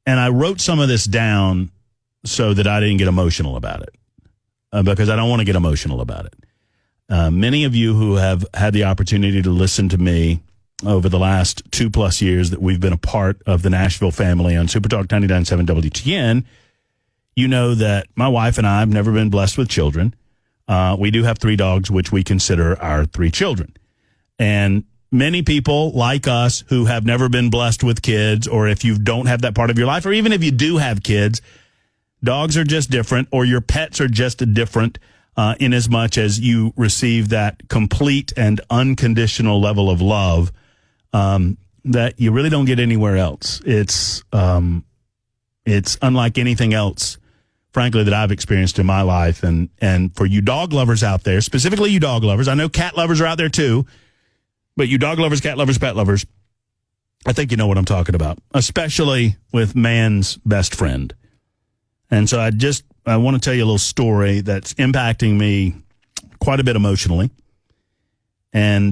And I wrote some of this down so that I didn't get emotional about it, because I don't want to get emotional about it. Many of you who have had the opportunity to listen to me over the last 2+ years that we've been a part of the Nashville family on Super Talk 99.7 WTN, you know that my wife and I have never been blessed with children. We do have 3 dogs, which we consider our 3 children. And many people like us who have never been blessed with kids, or if you don't have that part of your life, or even if you do have kids, dogs are just different, or your pets are just different in as much as you receive that complete and unconditional level of love that you really don't get anywhere else. It's unlike anything else, frankly, that I've experienced in my life. And for you dog lovers out there, specifically you dog lovers, I know cat lovers are out there too, but you dog lovers, cat lovers, pet lovers, I think you know what I'm talking about, especially with man's best friend. And so I want to tell you a little story that's impacting me quite a bit emotionally. And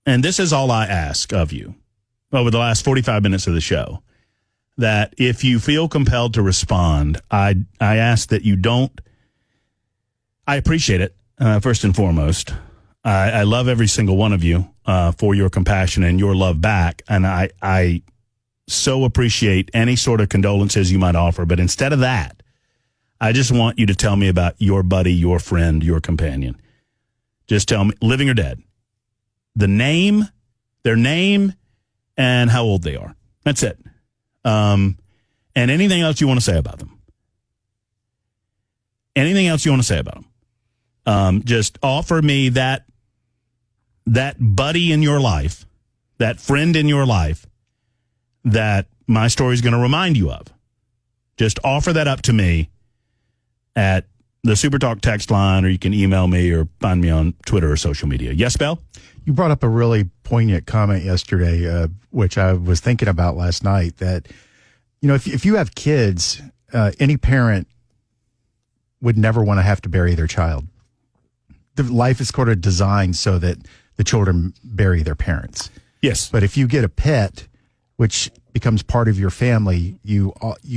this is all I ask of you over the last 45 minutes of the show, that if you feel compelled to respond, I ask that you don't. I appreciate it, first and foremost. I love every single one of you for your compassion and your love back. And I so appreciate any sort of condolences you might offer. But instead of that, I just want you to tell me about your buddy, your friend, your companion. Just tell me, living or dead, their name, and how old they are. That's it. And anything else you want to say about them. Anything else you want to say about them. Just offer me that buddy in your life, that friend in your life that my story is going to remind you of. Just offer that up to me at the Super Talk text line, or you can email me or find me on Twitter or social media. Yes, Bell? You brought up a really poignant comment yesterday, which I was thinking about last night, that, you know, if you have kids, any parent would never want to have to bury their child. The life is sort of designed so that the children bury their parents. Yes. But if you get a pet, which becomes part of your family, you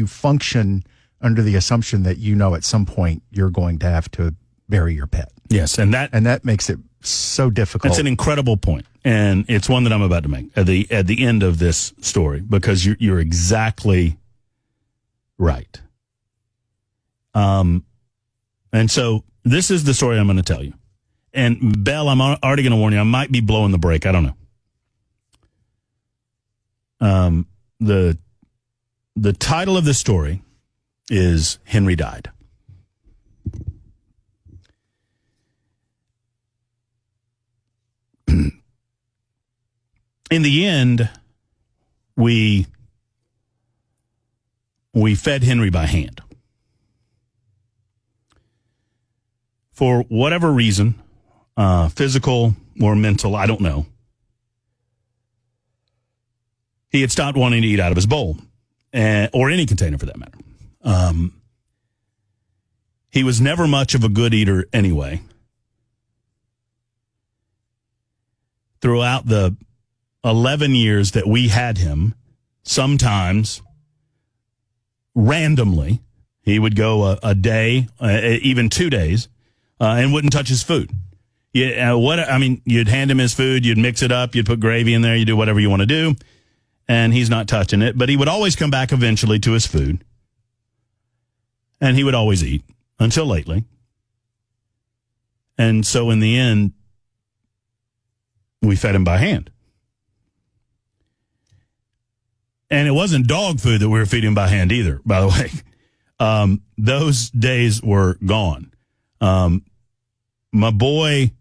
function under the assumption that, you know, at some point you're going to have to bury your pet. Yes, and that makes it so difficult. That's an incredible point, and it's one that I'm about to make at the end of this story, because you're exactly right. And so this is the story I'm going to tell you. And Belle, I'm already going to warn you, I might be blowing the break. I don't know. The title of the story is Henry Died. In the end, we fed Henry by hand. For whatever reason, physical or mental, I don't know, he had stopped wanting to eat out of his bowl, or any container for that matter. He was never much of a good eater anyway. Throughout the 11 years that we had him, sometimes randomly, he would go a day, even 2 days, and wouldn't touch his food. You'd hand him his food, you'd mix it up, you'd put gravy in there, you do whatever you want to do, and he's not touching it. But he would always come back eventually to his food, and he would always eat, until lately. And so in the end, we fed him by hand. And it wasn't dog food that we were feeding by hand either, by the way. Those days were gone. My boy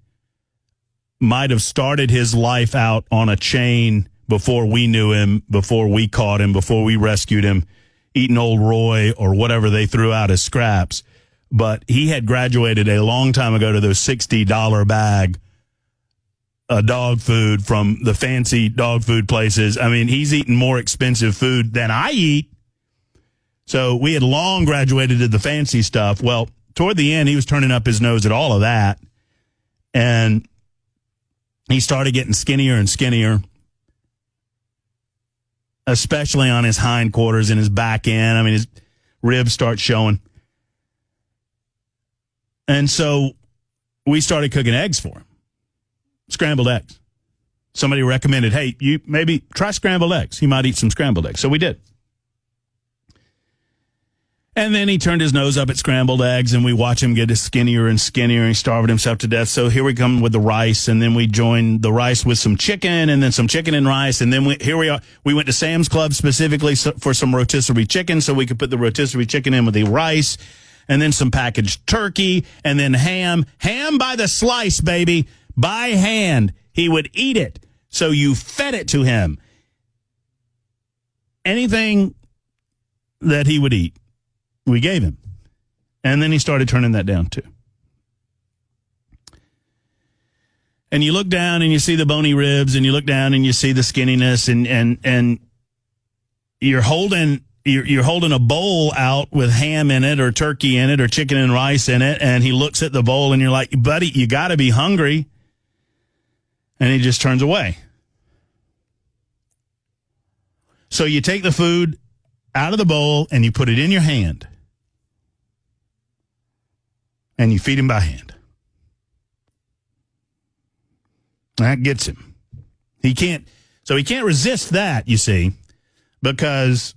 might have started his life out on a chain before we knew him, before we caught him, before we rescued him, eating Old Roy or whatever they threw out as scraps. But he had graduated a long time ago to those $60 bag dog food from the fancy dog food places. I mean, he's eating more expensive food than I eat. So we had long graduated to the fancy stuff. Well, toward the end, he was turning up his nose at all of that. And he started getting skinnier and skinnier. especially on his hindquarters and his back end. I mean, his ribs start showing. And so we started cooking eggs for him, scrambled eggs. Somebody recommended, hey, you maybe try scrambled eggs. He might eat some scrambled eggs. So we did. And then he turned his nose up at scrambled eggs, and we watch him get skinnier and skinnier, and he starved himself to death. So here we come with the rice, and then we joined the rice with some chicken, and then some chicken and rice, and then here we are. We went to Sam's Club specifically for some rotisserie chicken, so we could put the rotisserie chicken in with the rice, and then some packaged turkey, and then ham. Ham by the slice, baby, by hand. He would eat it, so you fed it to him. Anything that he would eat, we gave him. And then he started turning that down too. And you look down and you see the bony ribs, and you look down and you see the skinniness, and you're holding a bowl out with ham in it or turkey in it or chicken and rice in it, and he looks at the bowl and you're like, buddy, you got to be hungry. And he just turns away. So you take the food out of the bowl and you put it in your hand. And you feed him by hand. That gets him. He can't resist that, you see, because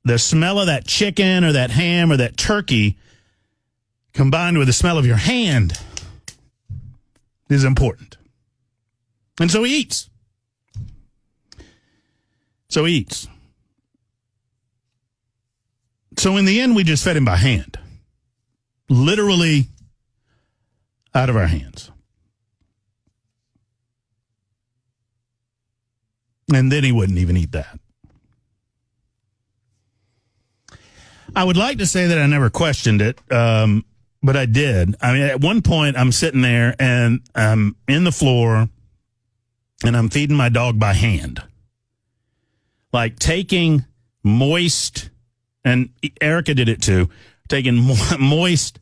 the smell of that chicken or that ham or that turkey combined with the smell of your hand is important. And so he eats. So in the end, we just fed him by hand. Literally out of our hands. And then he wouldn't even eat that. I would like to say that I never questioned it, but I did. I mean, at one point, I'm sitting there and I'm in the floor and I'm feeding my dog by hand. Like taking moist, and Erica did it too, taking moist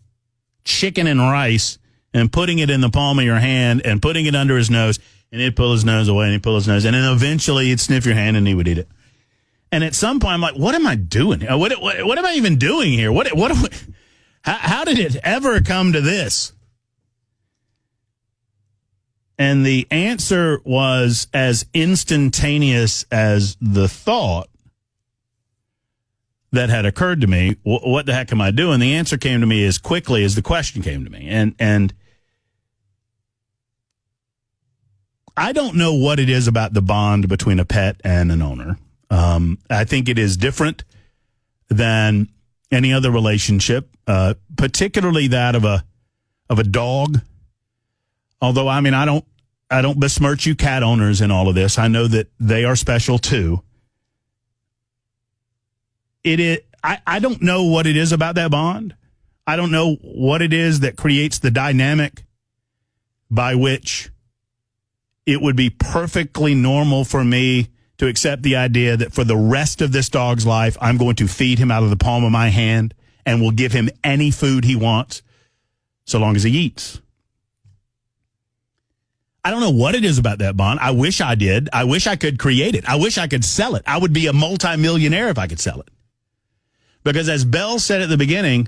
chicken and rice and putting it in the palm of your hand and putting it under his nose, and he'd pull his nose away and he'd pull his nose, and then eventually he'd sniff your hand and he would eat it. And at some point I'm like, what am I doing? What am I even doing here? How did it ever come to this? And the answer was as instantaneous as the thought that had occurred to me. What the heck am I doing? The answer came to me as quickly as the question came to me. And I don't know what it is about the bond between a pet and an owner. I think it is different than any other relationship, particularly that of a dog. Although, I mean, I don't besmirch you cat owners in all of this. I know that they are special too. I don't know what it is about that bond. I don't know what it is that creates the dynamic by which it would be perfectly normal for me to accept the idea that for the rest of this dog's life, I'm going to feed him out of the palm of my hand and will give him any food he wants so long as he eats. I don't know what it is about that bond. I wish I did. I wish I could create it. I wish I could sell it. I would be a multimillionaire if I could sell it. Because as Bell said at the beginning,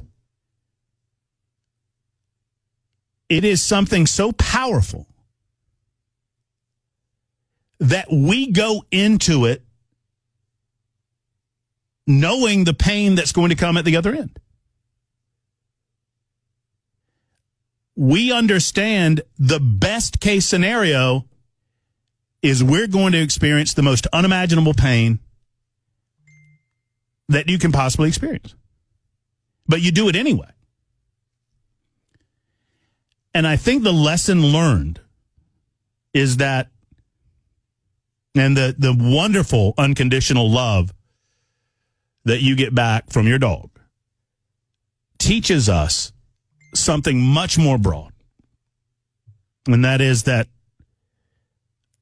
it is something so powerful that we go into it knowing the pain that's going to come at the other end. We understand the best case scenario is we're going to experience the most unimaginable pain that you can possibly experience. But you do it anyway. And I think the lesson learned is that, and the wonderful unconditional love that you get back from your dog teaches us something much more broad. And that is that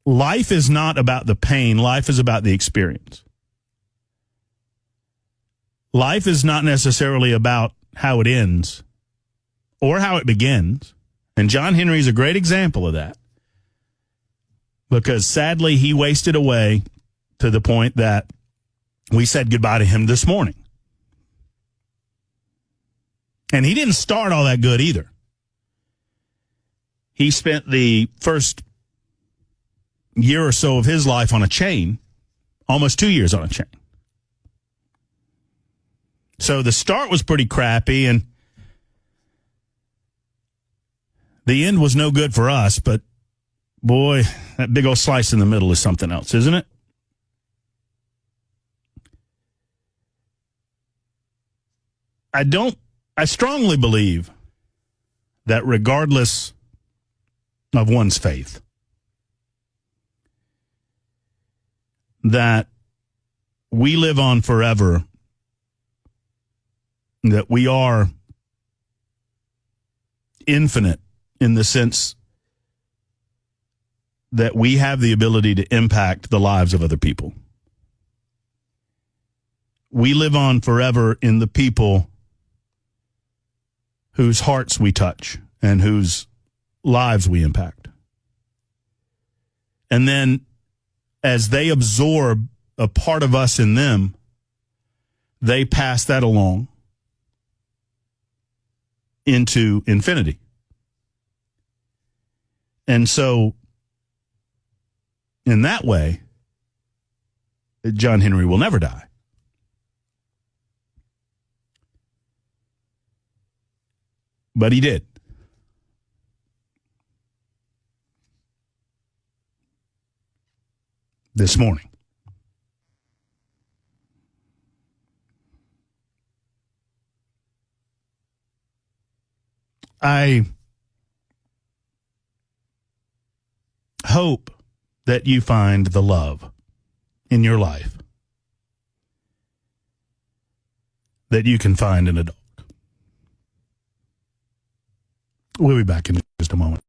life is not about the pain. Life is about the experience. Life is not necessarily about how it ends or how it begins. And John Henry is a great example of that. Because sadly, he wasted away to the point that we said goodbye to him this morning. And he didn't start all that good either. He spent the first year or so of his life on a chain, almost 2 years on a chain. So the start was pretty crappy, and the end was no good for us, but boy, that big old slice in the middle is something else, isn't it? I strongly believe that regardless of one's faith, that we live on forever, that we are infinite in the sense that we have the ability to impact the lives of other people. We live on forever in the people whose hearts we touch and whose lives we impact. And then as they absorb a part of us in them, they pass that along into infinity. And so, in that way, John Henry will never die. But he did. This morning. I hope that you find the love in your life that you can find in a dog. We'll be back in just a moment.